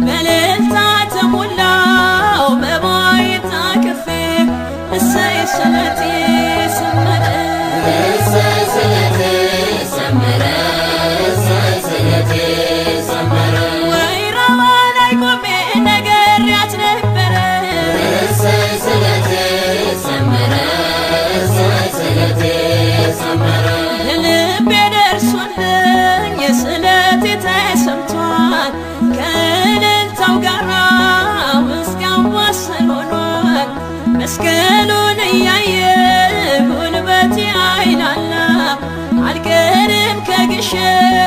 በእልልታ ተሞላው መባዬን ታቅፌ እሰይ ስለቴ ሰመረ እሰይ ስለቴ ሰመረ እሰይ ስለቴ ሰመረ ወይራዋ ላይ ቆሜ ነግሬያት ነበረ እሰይ ስለቴ ሰመረ እሰይ ስለቴ ሰመረ ልቤ ደርሶልኝ ስለቴ ተሰምቷል ከእልልታው ጋራ ምስጋናው ዋሰን ሆኗል መስቀሉን እያየ ጉልበቴ አይላላ አልቀርም ከግሸን